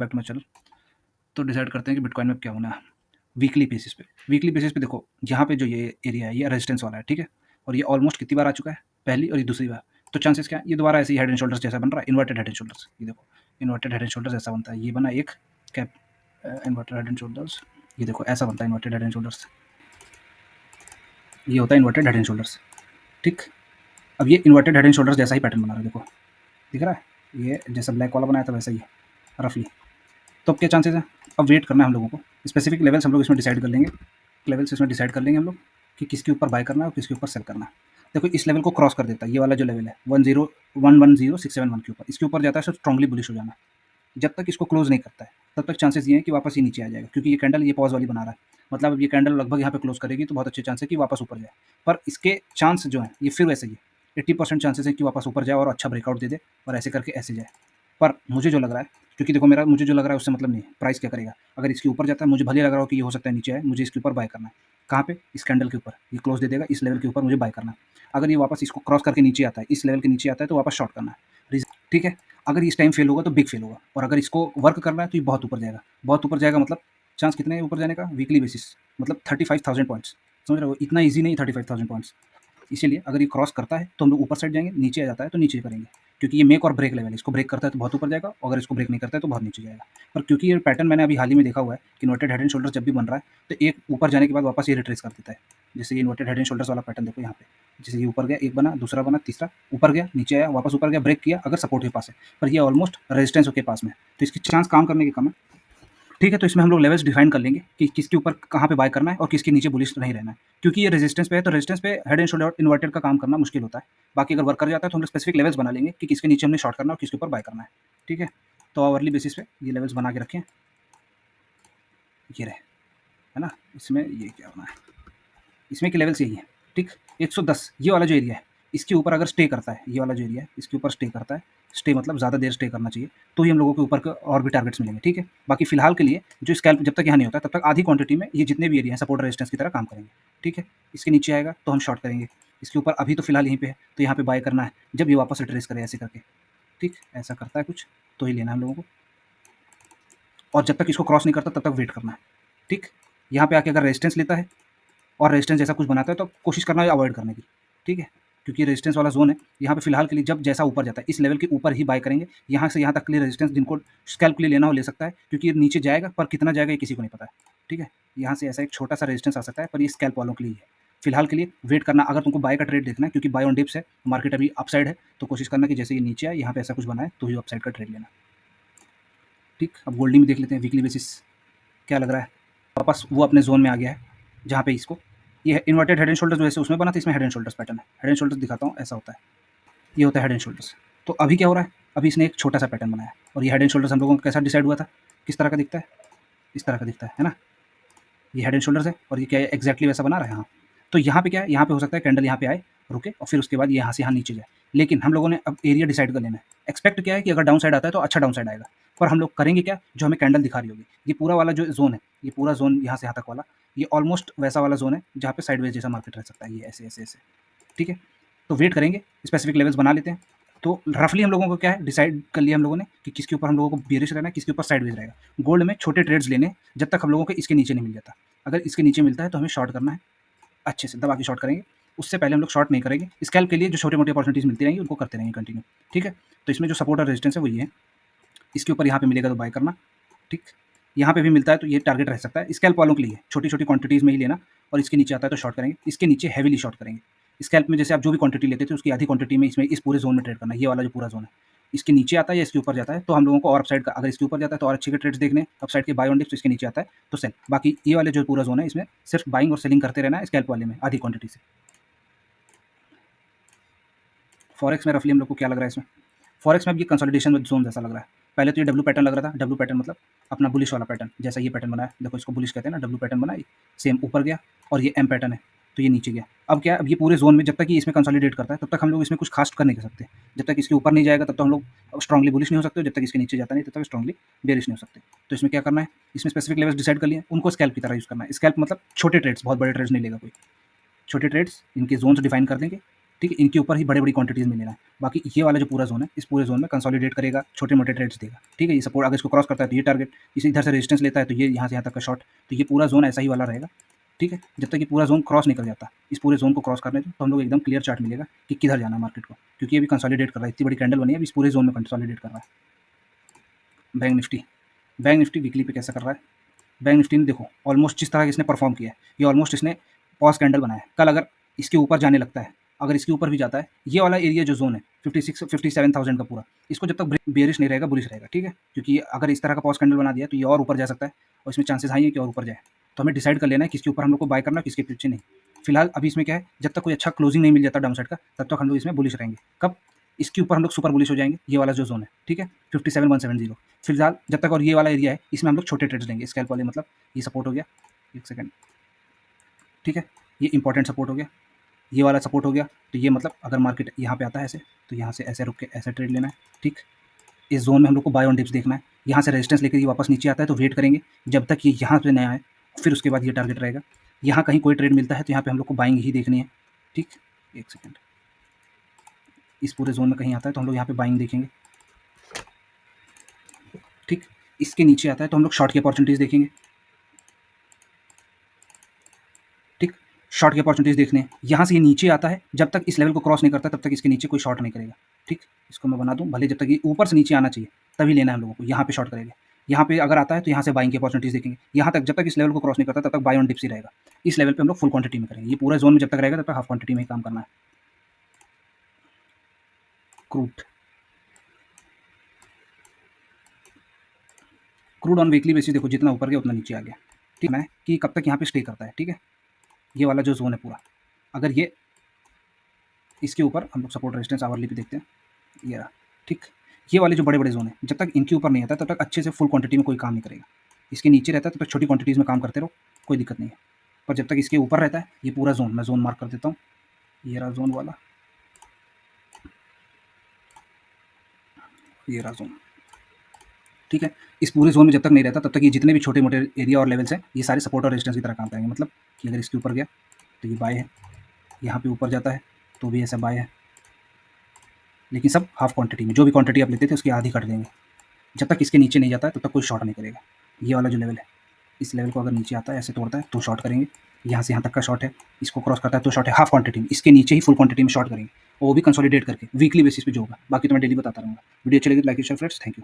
Back to my channel. तो decide करते हैं कि बिटकॉइन में क्या होना है वीकली बेसिस पे। वीकली बेसिस पे देखो यहाँ पे जो ये एरिया है ये रेजिस्टेंस वाला है, ठीक है। और ये ऑलमोस्ट कितनी बार आ चुका है, पहली और ये दूसरी बार। तो चांसेस क्या है, ये दोबारा ऐसे ही हेड एंड शोल्डर्स जैसा बन रहा है, इन्वर्टेड हेड एंड शोल्डर्स। ये देखो इन्वर्टेड हेड एंड शोल्डर्स ऐसा बनता है, ये बना एक cap inverted head and shoulders. ये देखो ऐसा बनता है इन्वर्टेड हेड एंड शोल्डर्स, ये होता है इन्वर्टेड हेड एंड शोल्डर्स, ठीक। अब ये इन्वर्टेड हेड एंड शोल्डर्स जैसा ही पैटर्न बना रहा है, देखो दिख रहा है, ये जैसा ब्लैक वाला बनाया था वैसा ही है रफली। तो अब क्या चांसेस है, अब वेट करना है हम लोगों को। स्पेसिफिक लेवल्स हम लोग इसमें डिसाइड कर लेंगे, लेवल्स इसमें डिसाइड कर लेंगे हम लोग कि किसके ऊपर बाय करना है और किसके ऊपर सेल करना है। देखो इस लेवल को क्रॉस कर देता है, ये वाला जो लेवल है 1010671 के ऊपर, इसके ऊपर जाता है तो स्ट्रांगली बुलिश हो जाना। जब तक इसको क्लोज नहीं करता है तब तक चांसेस ये हैं कि वापस ये नीचे आ जाएगा, क्योंकि ये कैंडल ये पॉज वाली बना रहा है। मतलब अब ये कैंडल लगभग यहाँ पे क्लोज करेगी तो बहुत अच्छे चांस है कि वापस ऊपर जाए। पर इसके चांस जो है ये फिर वैसे ही 80% चांसेस है कि वापस ऊपर जाए और अच्छा ब्रेकआउट दे दे और ऐसे करके ऐसे जाए। पर मुझे जो लग रहा है, क्योंकि देखो मेरा मुझे जो लग रहा है उससे मतलब नहीं है प्राइस क्या करेगा। अगर इसके ऊपर जाता है, मुझे भले लग रहा हो कि ये हो सकता है नीचे है, मुझे इसके ऊपर बाय करना है। कहाँ पे, इस कैंडल के ऊपर ये क्लोज दे देगा, इस लेवल के ऊपर मुझे बाय करना है। अगर ये वापस इसको क्रॉस करके नीचे आता है, इस लेवल के नीचे आता है, तो वापस शॉर्ट करना है, ठीक है। अगर इस टाइम फेल होगा तो बिग फेल होगा, और अगर इसको वर्क करना है तो ये बहुत ऊपर जाएगा। बहुत ऊपर जाएगा मतलब चांस कितने हैं ऊपर जाने का वीकली बेसिस, मतलब 35,000 पॉइंट्स। समझ रहे हो, इतना ईजी नहीं 35,000 पॉइंट्स। इसीलिए अगर ये क्रॉस करता है तो हम लोग ऊपर साइड जाएंगे, नीचे आ जाता है तो नीचे करेंगे, क्योंकि ये मेक और ब्रेक लेवल है। इसको ब्रेक करता है तो बहुत ऊपर जाएगा, और अगर इसको ब्रेक नहीं करता है तो बहुत नीचे जाएगा। पर क्योंकि ये पैटर्न मैंने अभी हाल ही में देखा हुआ है कि इन्वर्टेड हेड एंड शोल्डर जब भी बन रहा है तो एक ऊपर जाने के बाद वापस ये रिट्रेस कर देता है। जैसे ये इन्वर्टेड हेड एंड शोल्डर्स वाला पैटर्न देखो यहाँ पे, जैसे ये ऊपर गया, एक बना, दूसरा बना, तीसरा ऊपर गया, नीचे आया, वापस ऊपर गया, ब्रेक किया, अगर सपोर्ट के पास है। पर ये ऑलमोस्ट रेजिस्टेंस के पास में, तो इसकी चांस काम करने की कम है, ठीक है। तो इसमें हम लोग लेवल्स डिफाइन कर लेंगे कि किसके ऊपर कहाँ पे बाय करना है और किसके नीचे बुलिश नहीं रहना है। क्योंकि ये रेजिस्टेंस पे है तो रेजिस्टेंस पे हेड एंड शोल्डर इन्वर्टेड का काम करना मुश्किल होता है। बाकी अगर वर्क कर जाता है तो हम लोग स्पेसिफिक लेवल्स बना लेंगे कि किसके नीचे हमने शॉर्ट करना है और किसके ऊपर बाय करना है, ठीक है। तो आवरली बेसिस पे ये लेवल्स बना के रखें, ये रहे, है ना। इसमें ये क्या होना है, इसमें की लेवल्स यही है, ठीक। 110 ये वाला जो एरिया है, इसके ऊपर अगर स्टे करता है, ये वाला जो एरिया है इसके ऊपर स्टे करता है, स्टे मतलब ज़्यादा देर स्टे करना चाहिए, तो ही हम लोगों के ऊपर के और भी टारगेट्स मिलेंगे, ठीक है। बाकी फिलहाल के लिए जो स्कैल्प जब तक यहाँ नहीं होता तब तक आधी क्वांटिटी में ये जितने भी एरिया हैं सपोर्ट रेजिस्टेंस की तरह काम करेंगे, ठीक है। इसके नीचे आएगा तो हम शॉर्ट करेंगे, इसके ऊपर अभी तो फिलहाल यहीं पे है तो यहाँ पे बाय करना है, जब ये वापस रिट्रेस करे ऐसे करके, ठीक। ऐसा करता है कुछ तो ही लेना है हम लोगों को, और जब तक इसको क्रॉस नहीं करता तब तक वेट करना है, ठीक। यहाँ पे आके अगर रेजिस्टेंस लेता है और रेजिस्टेंस जैसा कुछ बनाता है तो कोशिश करना है अवॉइड करने की, ठीक है। क्योंकि रेजिस्टेंस वाला जोन है यहाँ पे फिलहाल के लिए, जब जैसा ऊपर जाता है इस लेवल के ऊपर ही बाय करेंगे। यहाँ से यहाँ तक के लिए रेजिस्टेंस जिनको स्कैल्प के लिए लेना हो ले सकता है, क्योंकि ये नीचे जाएगा पर कितना जाएगा ये किसी को नहीं पता है, ठीक है। यहाँ से ऐसा एक छोटा सा रेजिस्टेंस आ सकता है, पर ये स्कैल्प वालों के लिए है। फिलहाल के लिए वेट करना। अगर तुमको बाय का ट्रेड देखना है, क्योंकि बाय ऑन डिप्स है, मार्केट अभी अपसाइड है, तो कोशिश करना कि जैसे ये नीचे आए यहाँ पे ऐसा कुछ बना है तो ही अपसाइड का ट्रेड लेना, ठीक। अब गोल्डी में देख लेते हैं वीकली बेसिस क्या लग रहा है। वापस वो अपने जोन में आ गया है जहाँ पे इसको ये इन्वर्टेड हेड एंड शोल्डर्स जैसे उसमें बना था, इसमें हेड एंड शोल्डर्स पैटर्न है। हेड एंड शोल्डर्स दिखाता हूँ, ऐसा होता है, ये होता है हेड एंड शोल्डर्स। तो अभी क्या हो रहा है, अभी इसने एक छोटा सा पैटर्न बनाया, और ये हेड एंड शोल्डर्स हम लोगों को कैसा डिसाइड हुआ था, किस तरह का दिखता है, इस तरह का दिखता है ना। ये हेड एंड शोल्डर्स है और ये क्या है एक्जैक्टली वैसा बना रहा है। हाँ, तो यहाँ पे क्या है, यहाँ पे हो सकता है कैंडल यहाँ पे आए, रुके, और फिर उसके बाद यहाँ से यहाँ नीचे जाए। लेकिन हम लोगों ने अब एरिया डिसाइड कर लेना है। एक्सपेक्ट क्या है कि अगर डाउन साइड आता है तो अच्छा डाउन साइड आएगा, पर हम लोग करेंगे क्या, जो हमें कैंडल दिखा रही होगी। ये पूरा वाला जो जोन है, ये पूरा जोन यहाँ से यहाँ तक वाला, ये ऑलमोस्ट वैसा वाला जोन है जहाँ पे साइडवेज जैसा मार्केट रह सकता है, ये ऐसे ऐसे ऐसे, ठीक है। तो वेट करेंगे, स्पेसिफिक लेवल्स बना लेते हैं। तो रफली हम लोगों को क्या है डिसाइड कर लिया हम लोगों ने कि किसके ऊपर हम लोगों को बेरिश रहना है, किसके ऊपर साइडवेज रहेगा। गोल्ड में छोटे ट्रेड्स लेने जब तक हम लोगों को इसके नीचे नहीं मिल जाता। अगर इसके नीचे मिलता है तो हमें शॉर्ट करना है, अच्छे से दबा के शॉर्ट करेंगे। उससे पहले हम लोग शॉर्ट नहीं करेंगे। स्कैल्प के लिए जो छोटे मोटे अपॉर्चुनिटीज़ मिलती रहेंगी उनको करते रहेंगे कंटिन्यू, ठीक है। तो इसमें जो सपोर्ट और रेजिस्टेंस है वो ये है, इसके ऊपर यहाँ पे मिलेगा तो बाय करना, ठीक। यहाँ पे भी मिलता है तो ये टारगेट रह सकता है। स्कैल्प वालों के लिए छोटी छोटी क्वांटिटीज़ में ही लेना, और इसके नीचे आता है तो शॉर्ट करेंगे, इसके नीचे हैवीली शॉर्ट करेंगे। स्कैल्प में जैसे आप जो भी क्वांटिटी लेते थे उसकी आधी क्वांटिटी में इसमें इस पूरे जोन में ट्रेड करना, ये वाला जो पूरा जोन है। इसके नीचे आता है या इसके ऊपर जाता है तो हम लोगों को और अपसाइड का, अगर इसके ऊपर जाता है तो और अच्छे के ट्रेड्स देखने, अपसाइड के बाय ऑन डिप्स, इसके नीचे आता है तो सेल। बाकी ये वाले जो पूरा जोन है इसमें सिर्फ बाइंग और सेलिंग करते रहना है, स्कैल्प वाले में आधी क्वांटिटी से। फॉरेक्स में रफली हम लोग को क्या लग रहा है, इसमें फॉरेक्स में अब ये कंसोलिडेशन में जोन जैसा लग रहा है। पहले तो ये डब्ल्यू पैटर्न लग रहा था, डब्ल्यू पैटर्न मतलब अपना बुलिश वाला पैटर्न, जैसा ये पैटर्न बना है, देखो इसको बुलिश कहते हैं ना, डब्ल्यू पैटर्न बना, ये सेम ऊपर गया, और ये एम पैटर्न है तो ये नीचे गया। अब क्या है, अब ये पूरे जोन में जब तक ये इसमें कंसोलिडेट करता है तब तक हम लोग इसमें कुछ खास कर नहीं कर सकते। जब तक इसके ऊपर नहीं जाएगा तब तक हम लोग स्ट्रांगली बुलिश नहीं हो सकते, जब तक इसके नीचे जाता नहीं तब तक स्ट्रांगली बेरिश नहीं हो सकते। तो इसमें क्या करना है, इसमें स्पेसिफिक लेवल्स डिसाइड कर लिए, उनको स्कैल्प की तरह यूज़ करना है। स्कैल्प मतलब छोटे ट्रेड्स, बहुत बड़े ट्रेड्स नहीं लेगा कोई, छोटे ट्रेड्स इनके जोन्स डिफाइन कर देंगे, ठीक है, इनके ऊपर ही बड़ी-बड़ी क्वांटिटीज़ में लेना है। बाकी ये वाला जो पूरा ज़ोन है, इस पूरे ज़ोन में कंसोलिडेट करेगा, छोटे-मोटे ट्रेड्स देगा, ठीक है? ये सपोर्ट अगर इसको क्रॉस करता है तो ये टारगेट, इसे इधर से रेजिस्टेंस लेता है तो ये यहाँ से यहाँ तक का शॉर्ट, तो ये पूरा ज़ोन ऐसा ही वाला रहेगा, ठीक है? जब तक ये पूरा ज़ोन क्रॉस नहीं कर जाता, इस पूरे ज़ोन को क्रॉस करने दो, तो हम लोग एकदम क्लियर चार्ट मिलेगा कि किधर जाना है मार्केट को, क्योंकि ये भी कंसोलिडेट कर रहा है, इतनी बड़ी कैंडल बनी है, अभी इस पूरे ज़ोन में कंसोलिडेट कर रहा है। बैंक निफ्टी वीकली पे कैसा कर रहा है? बैंक निफ्टी ने देखो ऑलमोस्ट जिस तरह इसने परफॉर्म किया है, ये ऑलमोस्ट इसने पॉज कैंडल बनाया है। कल अगर इसके ऊपर जाने लगता है, अगर इसके ऊपर भी जाता है, ये वाला एरिया जो जोन है 57,000 का पूरा, इसको जब तक बेरिश नहीं रहेगा बुलिश रहेगा, ठीक है? क्योंकि अगर इस तरह का पॉज कैंडल बना दिया तो ये और ऊपर जा सकता है और इसमें चांसेस हाई है कि और ऊपर जाए। तो हमें डिसाइड कर लेना है किसके ऊपर हम लोग को बाय करना है, किसके पीछे नहीं। फिलहाल अभी इसमें क्या है, जब तक कोई अच्छा क्लोजिंग नहीं मिल जाता डाउन साइड का, तब तक हम लोग इसमें बुलिश रहेंगे। कब? इसके ऊपर हम लोग सुपर बुलिश हो जाएंगे, ये वाला जो जोन है, ठीक है? 57,170। फिलहाल जब तक और ये वाला एरिया है, इसमें हम लोग छोटे ट्रेड्स लेंगे, स्कैल्प वाले, मतलब ये सपोर्ट हो गया, एक सेकंड, ठीक है? ये इंपॉर्टेंट सपोर्ट हो गया, ये वाला सपोर्ट हो गया, तो ये मतलब अगर मार्केट यहाँ पे आता है ऐसे, तो यहाँ से ऐसे रुक के ऐसे ट्रेड लेना है, ठीक? इस जोन में हम लोग को बाय ऑन डिप्स देखना है। यहाँ से रेजिस्टेंस लेकर ये वापस नीचे आता है तो वेट करेंगे जब तक ये यहाँ पे नया आए, फिर उसके बाद ये टारगेट रहेगा। यहाँ कहीं कोई ट्रेड मिलता है तो यहाँ पे हम लोग को बाइंग ही देखनी है, ठीक? एक सेकंड, इस पूरे जोन में कहीं आता है तो हम लोग यहाँ पे बाइंग देखेंगे, ठीक? इसके नीचे आता है तो हम लोग शॉर्ट की अपॉर्चुनिटीज़ देखेंगे, ठीक? शॉर्ट की अपॉर्चुनिटीज़ देखने हैं। यहाँ से ये नीचे आता है, जब तक इस लेवल को क्रॉस नहीं करता तब तक इसके नीचे कोई शॉर्ट नहीं करेगा, ठीक? इसको मैं बना दूँ, भले जब तक ये ऊपर से नीचे आना चाहिए तभी लेना है हम लोगों को, यहाँ पे शॉर्ट करेंगे। यहाँ पे अगर आता है तो यहाँ से बाइंग की अपॉर्चुनिटीज़ देखेंगे। यहाँ तक जब तक इस लेवल को क्रॉस नहीं करता तब तक बाय ऑन डिप्स ही रहेगा। इस लेवल पे हम लोग फुल क्वांटिटी में करेंगे। ये पूरा जोन में जब तक रहेगा तब तक हाफ क्वांटिटी में ही काम करना है। क्रूड ऑन वीकली बेसिस देखो जितना ऊपर गया उतना नीचे आ गया, ठीक है? कि कब तक यहाँ पे स्टे करता है, ठीक है? ये वाला जो जोन है पूरा, अगर ये इसके ऊपर हम लोग सपोर्ट रेजिस्टेंस आवरली पे देखते हैं, ये रहा, ठीक? ये वाले जो बड़े-बड़े जोन हैं, जब तक इनके ऊपर नहीं आता तब तक अच्छे से फुल क्वांटिटी में कोई काम नहीं करेगा। इसके नीचे रहता है तब तक छोटी क्वांटिटीज़ में काम करते रहो, कोई दिक्कत नहीं है। पर जब तक इसके ऊपर रहता है, ये पूरा जोन, मैं जोन मार्क कर देता हूँ, ये रहा जोन वाला, ये रहा जोन, ठीक है? इस पूरे जोन में जब तक नहीं रहता तब तक ये जितने भी छोटे-मोटे एरिया और लेवल्स हैं, ये सारे सपोर्ट और रेजिस्टेंस की तरह काम करेंगे। मतलब कि अगर इसके ऊपर गया तो ये बाय है, यहाँ पे ऊपर जाता है तो भी ऐसा बाय है, लेकिन सब हाफ क्वांटिटी में। जो भी क्वांटिटी आप लेते थे उसकी आधी काट देंगे। जब तक इसके नीचे नहीं जाता है तब तक कोई शॉर्ट नहीं करेगा। ये वाला जो लेवल है, इस लेवल को अगर नीचे आता है ऐसे तोड़ता है तो शॉर्ट करेंगे। यहाँ से यहाँ तक का शॉर्ट है, इसको क्रॉस करता है तो शॉर्ट है हाफ क्वांटिटी में। इसके नीचे ही फुल क्वांटिटी में शॉर्ट करेंगे, और वो भी कंसोलिडेट करके वीकली बेसिस पे जो होगा। बाकी तो मैं डेली बताता रहूँगा। वीडियो अच्छी लगी तो like share friends, thank you.